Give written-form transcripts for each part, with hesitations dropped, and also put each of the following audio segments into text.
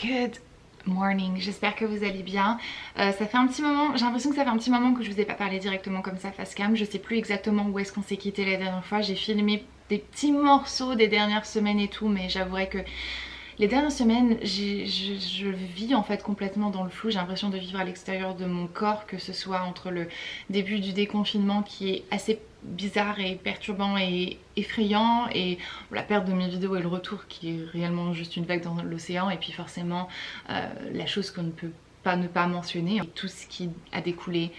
Good morning, j'espère que vous allez bien. Ça fait un petit moment, j'ai l'impression que ça fait un petit moment que je vous ai pas parlé directement comme ça face cam. Je sais plus exactement où est-ce qu'on s'est quitté la dernière fois. J'ai filmé des petits morceaux des dernières semaines et tout, mais j'avouerai que les dernières semaines, je vis en fait complètement dans le flou. J'ai l'impression de vivre à l'extérieur de mon corps, que ce soit entre le début du déconfinement qui est assez bizarre et perturbant et effrayant, et la perte de mes vidéos et le retour qui est réellement juste une vague dans l'océan, et puis forcément la chose qu'on ne peut pas ne pas mentionner, et tout ce qui a découlé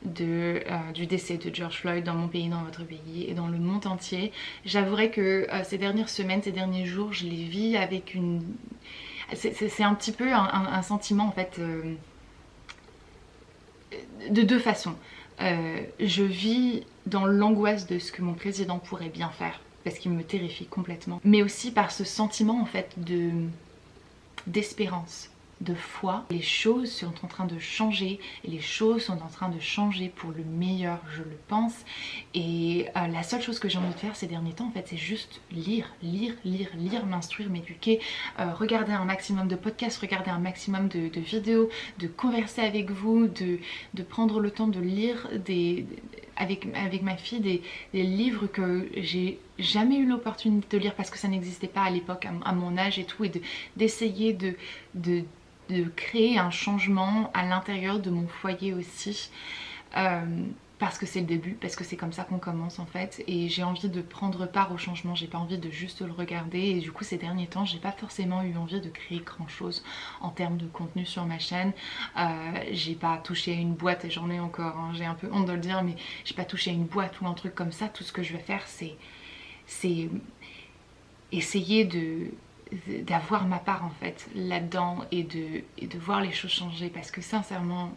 du décès de George Floyd dans mon pays, dans votre pays et dans le monde entier. J'avouerai que ces dernières semaines, ces derniers jours, je les vis avec une... C'est un petit peu un sentiment en fait de deux façons. Je vis dans l'angoisse de ce que mon président pourrait bien faire, parce qu'il me terrifie complètement, mais aussi par ce sentiment en fait d'espérance, de foi. Les choses sont en train de changer, et les choses sont en train de changer pour le meilleur, je le pense. Et la seule chose que j'ai envie de faire ces derniers temps en fait, c'est juste lire, m'instruire, m'éduquer, regarder un maximum de podcasts, regarder un maximum de vidéos, de converser avec vous, de prendre le temps de lire avec ma fille des livres que j'ai jamais eu l'opportunité de lire parce que ça n'existait pas à l'époque, à mon âge et tout, et d'essayer de créer un changement à l'intérieur de mon foyer aussi, parce que c'est le début, parce que c'est comme ça qu'on commence en fait, et j'ai envie de prendre part au changement, j'ai pas envie de juste le regarder. Et du coup ces derniers temps j'ai pas forcément eu envie de créer grand chose en termes de contenu sur ma chaîne. J'ai pas touché à une boîte, et j'en ai encore, hein, j'ai un peu honte de le dire, mais j'ai pas touché à une boîte ou un truc comme ça. Tout ce que je vais faire c'est essayer d'avoir ma part en fait là-dedans, et de voir les choses changer, parce que sincèrement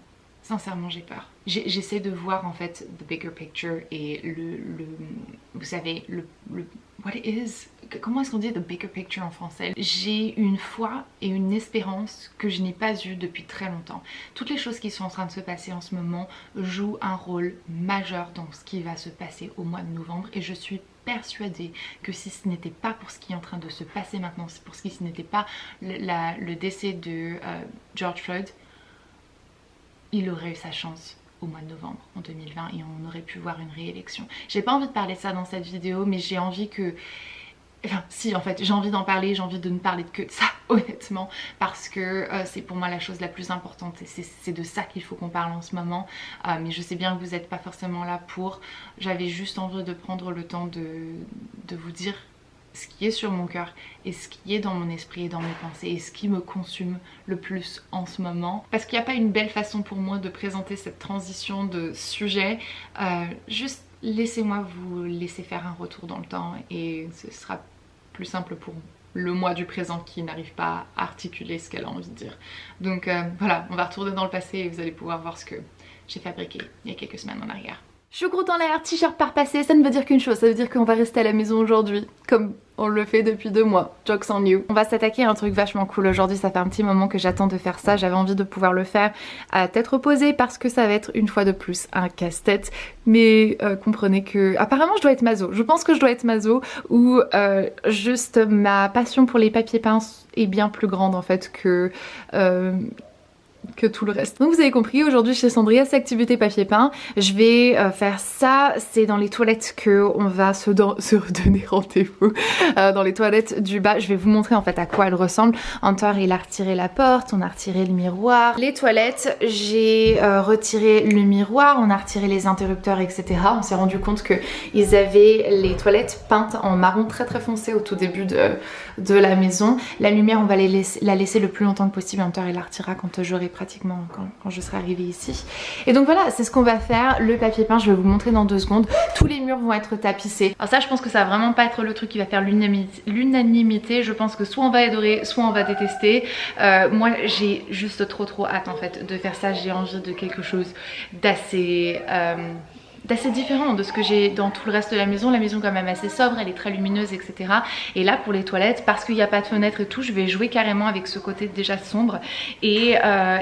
j'ai peur. J'essaie de voir en fait the bigger picture, et vous savez, what it is, comment est-ce qu'on dit the bigger picture en français? J'ai une foi et une espérance que je n'ai pas eue depuis très longtemps. Toutes les choses qui sont en train de se passer en ce moment jouent un rôle majeur dans ce qui va se passer au mois de novembre, et je suis persuadée que si ce n'était pas pour ce qui est en train de se passer maintenant, pour ce qui n'était pas le décès de George Floyd, il aurait eu sa chance au mois de novembre en 2020, et on aurait pu voir une réélection. J'ai pas envie de parler de ça dans cette vidéo, mais j'ai envie que... Enfin si, en fait j'ai envie d'en parler, j'ai envie de ne parler que de ça honnêtement, parce que c'est pour moi la chose la plus importante, et c'est de ça qu'il faut qu'on parle en ce moment. Mais je sais bien que vous n'êtes pas forcément là pour... J'avais juste envie de prendre le temps de vous dire ce qui est sur mon cœur, et ce qui est dans mon esprit et dans mes pensées, et ce qui me consume le plus en ce moment. Parce qu'il n'y a pas une belle façon pour moi de présenter cette transition de sujet. Juste laissez-moi vous laisser faire un retour dans le temps, et ce sera plus simple pour le moi du présent qui n'arrive pas à articuler ce qu'elle a envie de dire. Donc voilà, on va retourner dans le passé, et vous allez pouvoir voir ce que j'ai fabriqué il y a quelques semaines en arrière. Choucroute en l'air, t-shirt par passé, ça ne veut dire qu'une chose, ça veut dire qu'on va rester à la maison aujourd'hui, comme on le fait depuis 2 mois. Jokes on you. On va s'attaquer à un truc vachement cool aujourd'hui, ça fait un petit moment que j'attends de faire ça, j'avais envie de pouvoir le faire à tête reposée, parce que ça va être une fois de plus un casse-tête. Mais comprenez que apparemment je dois être maso, je pense que je dois être maso, ou juste ma passion pour les papiers peints est bien plus grande en fait que tout le reste. Donc vous avez compris, aujourd'hui chez Cendria c'est activité papier peint. Je vais faire ça, c'est dans les toilettes que on va se redonner rendez-vous, dans les toilettes du bas. Je vais vous montrer en fait à quoi elles ressemblent. Hunter il a retiré la porte, on a retiré le miroir. Les toilettes, j'ai retiré le miroir, on a retiré les interrupteurs, etc. On s'est rendu compte que ils avaient les toilettes peintes en marron très foncé au tout début de la maison. La lumière on va la laisser le plus longtemps que possible. Hunter il la retirera quand j'aurai pratiquement quand je serai arrivée ici. Et donc voilà, c'est ce qu'on va faire. Le papier peint, je vais vous montrer dans 2 secondes. Tous les murs vont être tapissés. Alors ça, je pense que ça va vraiment pas être le truc qui va faire l'unanimité. Je pense que soit on va adorer, soit on va détester. Moi, j'ai juste trop hâte en fait de faire ça. J'ai envie de quelque chose d'assez... d'assez différent de ce que j'ai dans tout le reste de la maison. La maison est quand même assez sobre, elle est très lumineuse, etc. Et là pour les toilettes, parce qu'il n'y a pas de fenêtre et tout, je vais jouer carrément avec ce côté déjà sombre. Et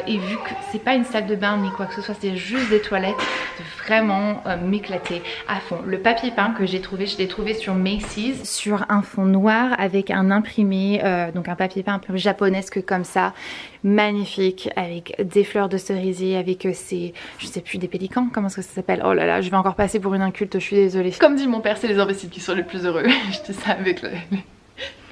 vu que c'est pas une salle de bain ni quoi que ce soit, c'est juste des toilettes, de vraiment m'éclater à fond. Le papier peint que j'ai trouvé, je l'ai trouvé sur Macy's, sur un fond noir avec un imprimé, donc un papier peint un peu japonesque comme ça, magnifique, avec des fleurs de cerisier, avec ces, je sais plus, des pélicans, comment est-ce que ça s'appelle? Oh là là, je vais encore passer pour une inculte, je suis désolée. Comme dit mon père, c'est les imbéciles qui sont les plus heureux. Je dis ça avec le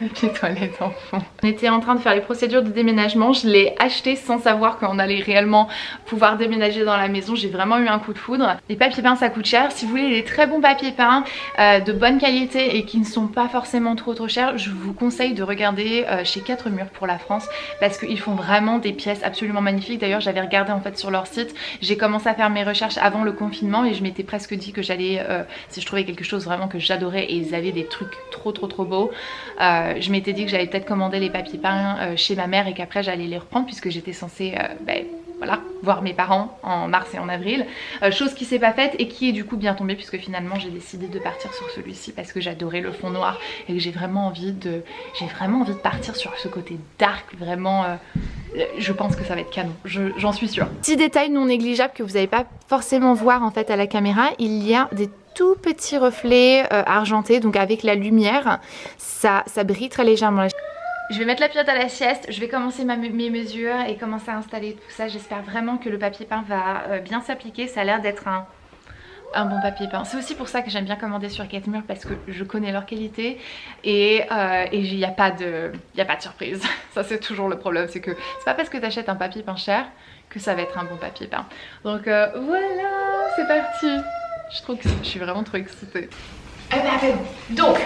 papier toilette en fond. On était en train de faire les procédures de déménagement, je l'ai acheté sans savoir qu'on allait réellement pouvoir déménager dans la maison. J'ai vraiment eu un coup de foudre. Les papiers peints ça coûte cher, si vous voulez des très bons papiers peints de bonne qualité et qui ne sont pas forcément trop chers, je vous conseille de regarder chez 4 Murs pour la France, parce qu'ils font vraiment des pièces absolument magnifiques. D'ailleurs j'avais regardé en fait sur leur site, j'ai commencé à faire mes recherches avant le confinement et je m'étais presque dit que j'allais, si je trouvais quelque chose vraiment que j'adorais et ils avaient des trucs trop beaux, je m'étais dit que j'allais peut-être commander les papiers peints chez ma mère et qu'après j'allais les reprendre, puisque j'étais censée voilà, voir mes parents en mars et en avril, chose qui s'est pas faite et qui est du coup bien tombée, puisque finalement j'ai décidé de partir sur celui-ci parce que j'adorais le fond noir et que j'ai vraiment envie de partir sur ce côté dark, vraiment je pense que ça va être canon, j'en suis sûre. Petit détail non négligeable que vous n'allez pas forcément voir en fait à la caméra, il y a des tout petits reflets argentés, donc avec la lumière ça brille très légèrement. Je vais mettre la pilote à la sieste, je vais commencer mes mesures et commencer à installer tout ça. J'espère vraiment que le papier peint va bien s'appliquer. Ça a l'air d'être un bon papier peint. C'est aussi pour ça que j'aime bien commander sur 4 Murs, parce que je connais leur qualité et il n'y a pas de surprise. Ça c'est toujours le problème, c'est que c'est pas parce que tu achètes un papier peint cher que ça va être un bon papier peint. Donc voilà, c'est parti. Je suis vraiment trop excitée. Donc,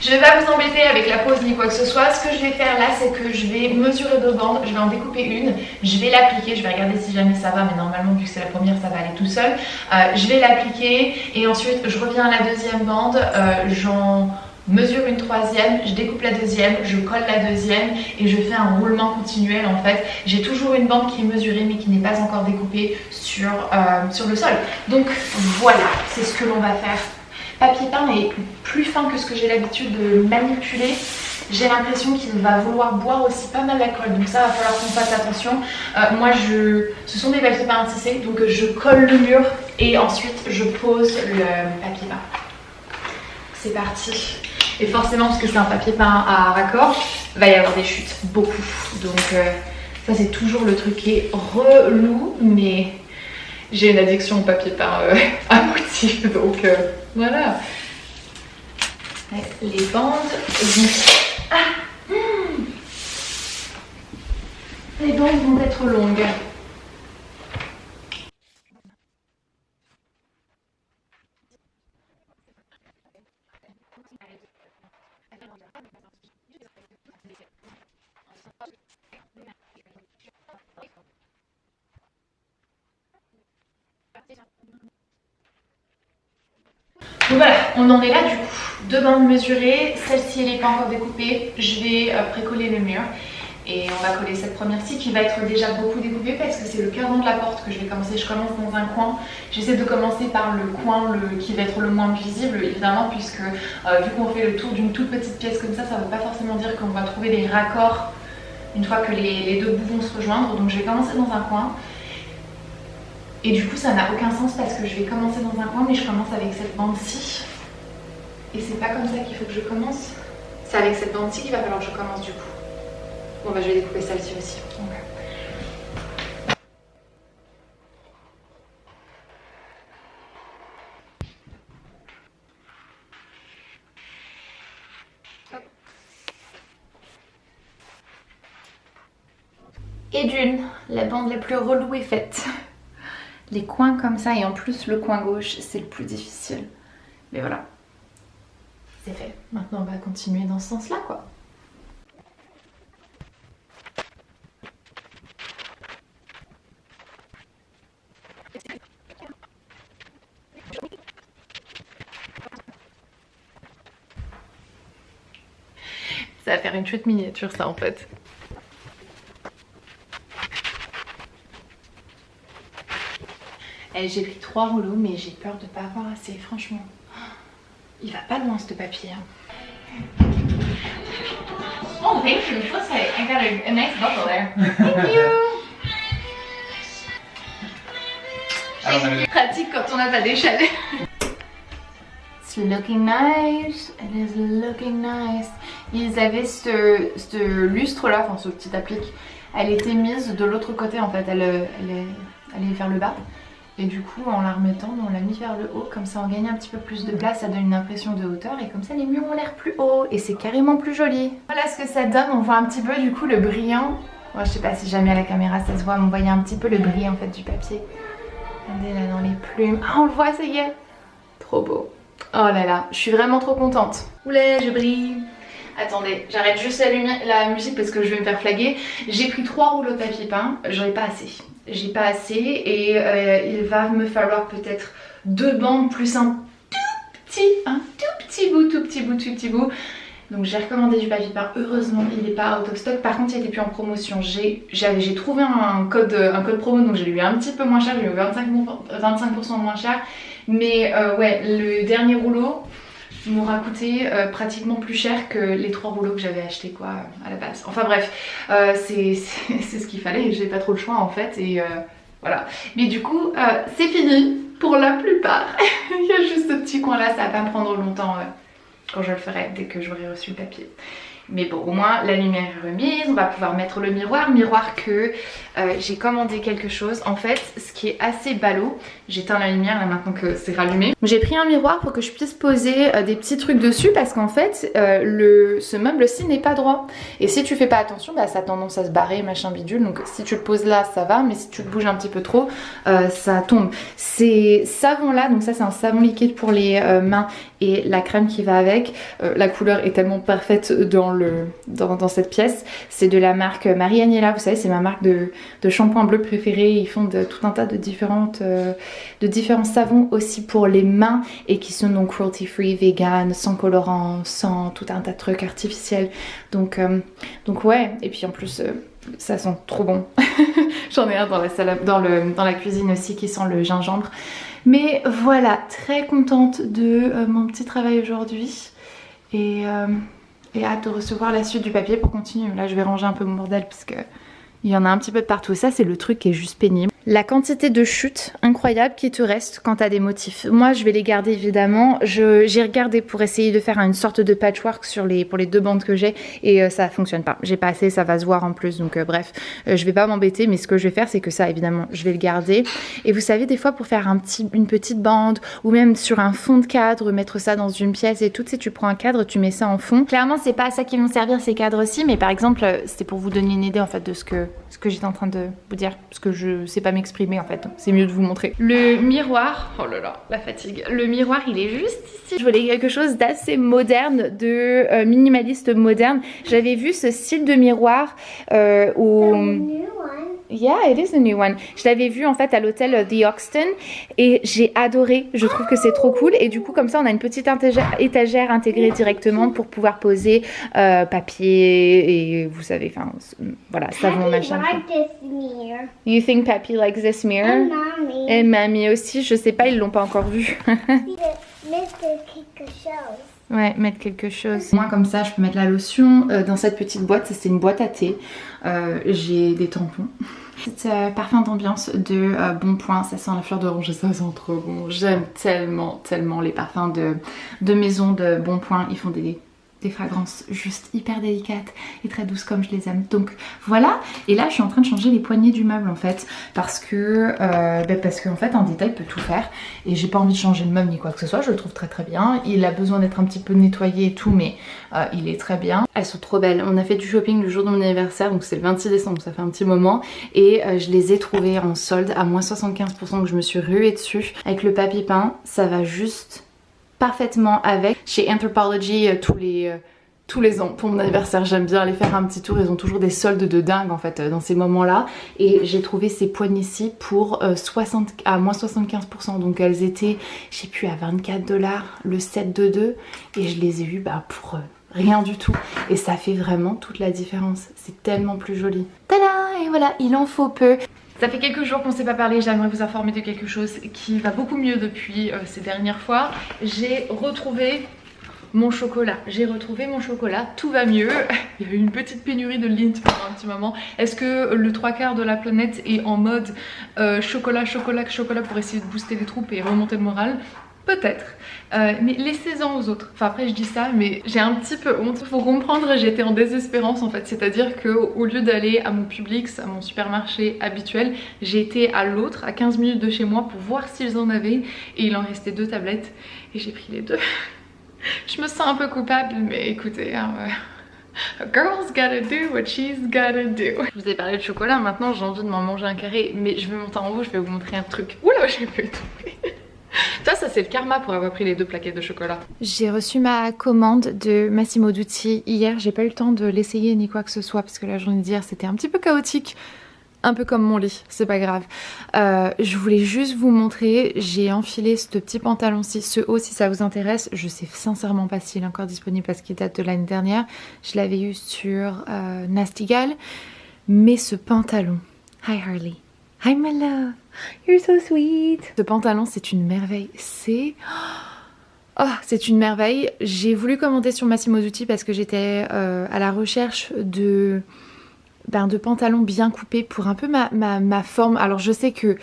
je vais pas vous embêter avec la pose ni quoi que ce soit. Ce que je vais faire là, c'est que je vais mesurer 2 bandes, je vais en découper une, je vais l'appliquer, je vais regarder si jamais ça va, mais normalement vu que c'est la première ça va aller tout seul. Je vais l'appliquer et ensuite je reviens à la deuxième bande, j'en mesure une troisième, je découpe la deuxième, je colle la deuxième et je fais un roulement continuel en fait. J'ai toujours une bande qui est mesurée mais qui n'est pas encore découpée sur le sol. Donc voilà, c'est ce que l'on va faire. Papier peint est plus fin que ce que j'ai l'habitude de manipuler. J'ai l'impression qu'il va vouloir boire aussi pas mal la colle, donc ça va falloir qu'on fasse attention. Moi ce sont des papiers peints tissés, donc je colle le mur et ensuite je pose le papier peint. C'est parti. Et forcément, parce que c'est un papier peint à raccord, il va y avoir des chutes, beaucoup. Donc ça c'est toujours le truc qui est relou, mais j'ai une addiction au papier peint à motif, donc voilà. Les bandes les bandes vont être longues. Donc voilà, on en est là du coup. 2 bandes mesurées, celle-ci elle n'est pas encore découpée, je vais précoller le mur. Et on va coller cette première-ci qui va être déjà beaucoup découpée parce que c'est le cardan de la porte que je vais commencer. Je commence dans un coin, j'essaie de commencer par le coin qui va être le moins visible évidemment, puisque vu qu'on fait le tour d'une toute petite pièce comme ça ne veut pas forcément dire qu'on va trouver des raccords une fois que les 2 bouts vont se rejoindre. Donc je vais commencer dans un coin. Et du coup ça n'a aucun sens parce que je vais commencer dans un coin, mais je commence avec cette bande-ci. Et c'est pas comme ça qu'il faut que je commence. C'est avec cette bande-ci qu'il va falloir que je commence du coup. Bon bah je vais découper celle-ci aussi. Okay. Et d'une, la bande la plus relou est faite. Les coins comme ça, et en plus le coin gauche c'est le plus difficile. Mais voilà, c'est fait. Maintenant on va continuer dans ce sens là quoi. Ça va faire une chouette miniature ça en fait. J'ai pris 3 rouleaux mais j'ai peur de pas avoir assez, franchement. Il va pas loin ce papier. Oh, thank you. I got a nice bubble there. Thank you. Pratique quand on n'a pas d'échelle. It's looking nice. It is looking nice. Ils avaient ce lustre là, enfin ce petit applique. Elle était mise de l'autre côté en fait. Elle est vers le bas. Et du coup en la remettant on l'a mis vers le haut, comme ça on gagne un petit peu plus de place, ça donne une impression de hauteur et comme ça les murs ont l'air plus hauts et c'est carrément plus joli. Voilà ce que ça donne, on voit un petit peu du coup le brillant. Moi je sais pas si jamais à la caméra ça se voit, mais on voyait un petit peu le brillant en fait du papier. Regardez là dans les plumes, ah on le voit, ça y est. Trop beau. Oh là là, je suis vraiment trop contente. Oulé, je brille. Attendez, j'arrête juste la musique parce que je vais me faire flaguer. J'ai pris 3 rouleaux de papier peint, j'en ai pas assez. J'ai pas assez et il va me falloir peut-être 2 bandes plus un tout petit bout. Donc j'ai recommandé du papier peint, heureusement il n'est pas out of stock. Par contre il était plus en promotion, j'ai trouvé un code promo donc j'ai eu un petit peu moins cher, j'ai eu 25% moins cher. Mais ouais, le dernier rouleau m'aura coûté pratiquement plus cher que les 3 rouleaux que j'avais acheté quoi à la base. Enfin bref, c'est ce qu'il fallait, j'ai pas trop le choix en fait et voilà. Mais du coup c'est fini pour la plupart. Il y a juste ce petit coin là, ça va pas me prendre longtemps quand je le ferai dès que j'aurai reçu le papier. Mais bon, au moins la lumière est remise, on va pouvoir mettre le miroir que j'ai commandé quelque chose. En fait, ce qui est assez ballot, j'éteins la lumière là maintenant que c'est rallumé. J'ai pris un miroir pour que je puisse poser des petits trucs dessus parce qu'en fait, ce meuble-ci n'est pas droit. Et si tu fais pas attention, bah, ça a tendance à se barrer, machin bidule. Donc si tu le poses là, ça va, mais si tu le bouges un petit peu trop, ça tombe. Ces savons-là, donc ça c'est un savon liquide pour les mains et la crème qui va avec. La couleur est tellement parfaite dans cette pièce. C'est de la marque Marie Agnella, vous savez, c'est ma marque de shampoing bleu préféré. Ils font tout un tas de différents savons aussi pour les mains et qui sont donc cruelty free, vegan, sans colorant, sans tout un tas de trucs artificiels. Donc ouais, et puis en plus ça sent trop bon. J'en ai un dans la salle, dans la cuisine aussi qui sent le gingembre. Mais voilà, très contente de mon petit travail aujourd'hui et hâte de recevoir la suite du papier pour continuer. Là je vais ranger un peu mon bordel parce que il y en a un petit peu de partout. Ça c'est le truc qui est juste pénible. La quantité de chutes incroyable qui te reste quand tu as des motifs. Moi je vais les garder évidemment. J'ai regardé pour essayer de faire une sorte de patchwork pour les 2 bandes que j'ai et ça fonctionne pas. J'ai pas assez, ça va se voir en plus donc bref. Je vais pas m'embêter mais ce que je vais faire c'est que ça évidemment je vais le garder. Et vous savez des fois pour faire une petite bande ou même sur un fond de cadre, mettre ça dans une pièce et tout, tu sais, tu prends un cadre, tu mets ça en fond. Clairement c'est pas à ça qu'ils vont servir ces cadres-ci mais par exemple c'était pour vous donner une idée en fait de ce que j'étais en train de vous dire parce que je sais pas m'exprimer en fait, c'est mieux de vous montrer. Le miroir, oh là là, la fatigue. Le miroir il est juste ici. Je voulais quelque chose d'assez moderne, de minimaliste moderne. J'avais vu ce style de miroir au... Yeah, it is a new one. Je l'avais vu en fait à l'hôtel The Hoxton et j'ai adoré. Je trouve que c'est trop cool et du coup comme ça on a une petite étagère intégrée directement pour pouvoir poser papier et vous savez, enfin voilà, savon machin. You think Papi likes this mirror? Et Mamie aussi, je sais pas, ils l'ont pas encore vu. Ouais, mettre quelque chose. Moi comme ça je peux mettre la lotion dans cette petite boîte, c'est une boîte à thé. J'ai des tampons. C'est parfum d'ambiance de Bon Point, ça sent la fleur d'oranger, ça sent trop bon. J'aime tellement les parfums de maison de Bon Point, ils font des fragrances juste hyper délicates et très douces comme je les aime. Donc voilà, et là je suis en train de changer les poignées du meuble en fait parce que en fait un détail peut tout faire et j'ai pas envie de changer le meuble ni quoi que ce soit. Je le trouve très bien, il a besoin d'être un petit peu nettoyé et tout mais il est très bien. Elles sont trop belles, on a fait du shopping le jour de mon anniversaire donc c'est le 26 décembre, ça fait un petit moment et je les ai trouvées en solde à moins 75% donc je me suis ruée dessus. Avec le papier peint ça va juste parfaitement avec. Chez Anthropologie tous les ans pour mon anniversaire j'aime bien aller faire un petit tour, ils ont toujours des soldes de dingue en fait dans ces moments là et j'ai trouvé ces poignées-ci pour à moins 75% donc elles étaient je sais plus à 24 $, le set de 2 et je les ai eu pour rien du tout et ça fait vraiment toute la différence, c'est tellement plus joli. Tada, et voilà, il en faut peu. Ça fait quelques jours qu'on ne s'est pas parlé, j'aimerais vous informer de quelque chose qui va beaucoup mieux depuis ces dernières fois. J'ai retrouvé mon chocolat. Tout va mieux. Il y a eu une petite pénurie de Lindt pendant un petit moment. Est-ce que le 3/4 de la planète est en mode chocolat pour essayer de booster les troupes et remonter le moral? Peut-être, mais laissez-en aux autres. Enfin après je dis ça mais j'ai un petit peu honte. Faut comprendre, j'étais en désespérance en fait. C'est-à-dire qu'au lieu d'aller à mon Publix, à mon supermarché habituel, j'ai été à l'autre, à 15 minutes de chez moi pour voir s'ils en avaient. Et il en restait 2 tablettes et j'ai pris les 2. Je me sens un peu coupable mais écoutez... a girl's gotta do what she's gotta do. Je vous ai parlé de chocolat, maintenant j'ai envie de m'en manger un carré. Mais je vais monter en haut, je vais vous montrer un truc. Oula, j'ai pas eu tout. Ça c'est le karma pour avoir pris les 2 plaquettes de chocolat. J'ai reçu ma commande de Massimo Dutti hier. J'ai pas eu le temps de l'essayer ni quoi que ce soit parce que la journée d'hier c'était un petit peu chaotique. Un peu comme mon lit, c'est pas grave. Je voulais juste vous montrer, j'ai enfilé ce petit pantalon-ci, ce haut si ça vous intéresse. Je sais sincèrement pas s'il est encore disponible parce qu'il date de l'année dernière. Je l'avais eu sur Nasty Gal. Mais ce pantalon, hi Harley, hi my love, you're so sweet. Ce pantalon c'est une merveille, c'est une merveille. J'ai voulu commander sur Massimo Dutti parce que j'étais à la recherche de pantalons bien coupés pour un peu ma forme. Alors je sais que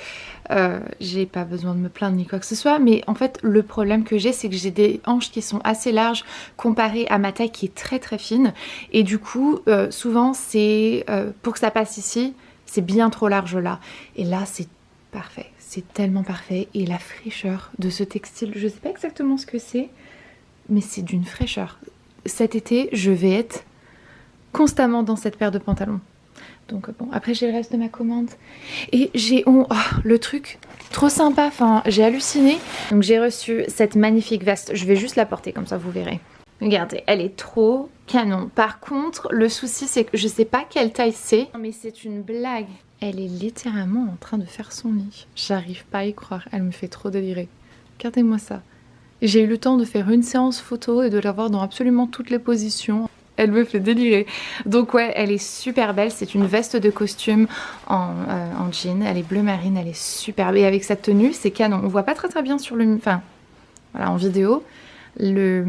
j'ai pas besoin de me plaindre ni quoi que ce soit, mais en fait le problème que j'ai c'est que j'ai des hanches qui sont assez larges comparées à ma taille qui est très très fine et du coup souvent c'est pour que ça passe ici c'est bien trop large là et là c'est parfait, c'est tellement parfait et la fraîcheur de ce textile, je sais pas exactement ce que c'est mais c'est d'une fraîcheur. Cet été je vais être constamment dans cette paire de pantalons. Donc bon, après j'ai le reste de ma commande et j'ai le truc trop sympa, enfin j'ai halluciné. Donc j'ai reçu cette magnifique veste, je vais juste la porter comme ça vous verrez. Regardez, elle est trop canon. Par contre, le souci c'est que je sais pas quelle taille c'est, mais c'est une blague. Elle est littéralement en train de faire son nid. J'arrive pas à y croire, elle me fait trop délirer. Regardez-moi ça. J'ai eu le temps de faire une séance photo et de l'avoir dans absolument toutes les positions. Elle me fait délirer. Donc ouais, elle est super belle. C'est une veste de costume en jean. Elle est bleu marine, elle est superbe. Et avec cette tenue, c'est canon. On voit pas très bien sur le... Enfin, voilà, en vidéo. Le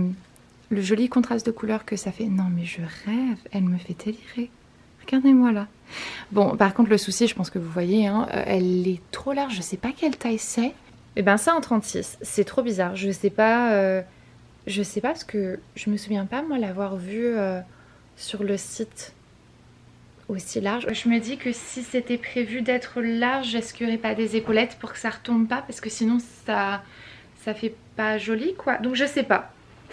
joli contraste de couleurs que ça fait. Non mais je rêve. Elle me fait délirer. Regardez-moi là. Bon, par contre, le souci, je pense que vous voyez, hein, elle est trop large. Je sais pas quelle taille c'est. Et ben ça en 36. C'est trop bizarre. Je sais pas... Je sais pas parce que je me souviens pas moi l'avoir vu sur le site aussi large. Je me dis que si c'était prévu d'être large, est-ce qu'il n'y aurait pas des épaulettes pour que ça retombe pas parce que sinon ça fait pas joli quoi. Donc je sais pas.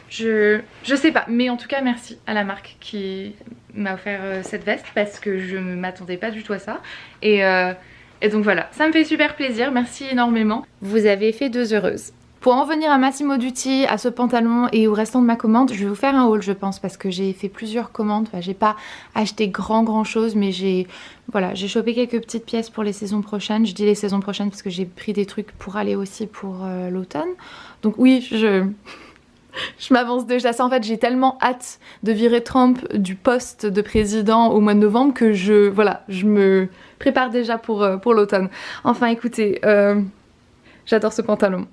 Je sais pas, mais en tout cas merci à la marque qui m'a offert cette veste parce que je ne m'attendais pas du tout à ça et donc voilà, ça me fait super plaisir, merci énormément. Vous avez fait 2 heureuses. Pour en venir à Massimo Dutti, à ce pantalon et au restant de ma commande, je vais vous faire un haul je pense parce que j'ai fait plusieurs commandes. Enfin, j'ai pas acheté grand chose mais j'ai chopé quelques petites pièces pour les saisons prochaines. Je dis les saisons prochaines parce que j'ai pris des trucs pour aller aussi pour l'automne. Donc oui, je m'avance déjà. Ça en fait j'ai tellement hâte de virer Trump du poste de président au mois de novembre que je me prépare déjà pour l'automne. Enfin écoutez, j'adore ce pantalon.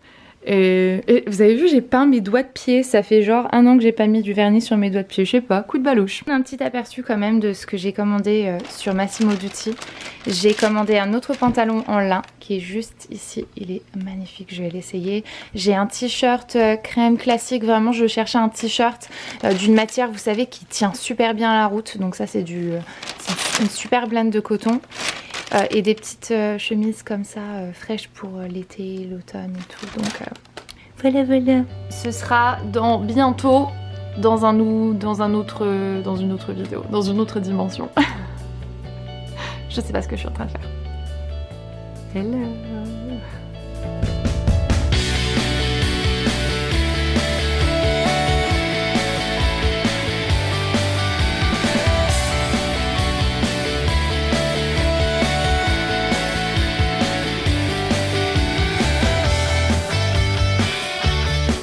Et vous avez vu, j'ai peint mes doigts de pied. Ça fait genre 1 an que j'ai pas mis du vernis sur mes doigts de pied. Je sais pas, coup de balouche. Un petit aperçu quand même de ce que j'ai commandé sur Massimo Dutti. J'ai commandé un autre pantalon en lin qui est juste ici. Il est magnifique, je vais l'essayer. J'ai un t-shirt crème classique. Vraiment, je cherchais un t-shirt d'une matière, vous savez, qui tient super bien à la route. Donc ça, c'est une super blende de coton. Et des petites chemises comme ça fraîches pour l'été, l'automne et tout. Donc voilà. Ce sera bientôt dans une autre vidéo, dans une autre dimension. Je sais pas ce que je suis en train de faire. Hello.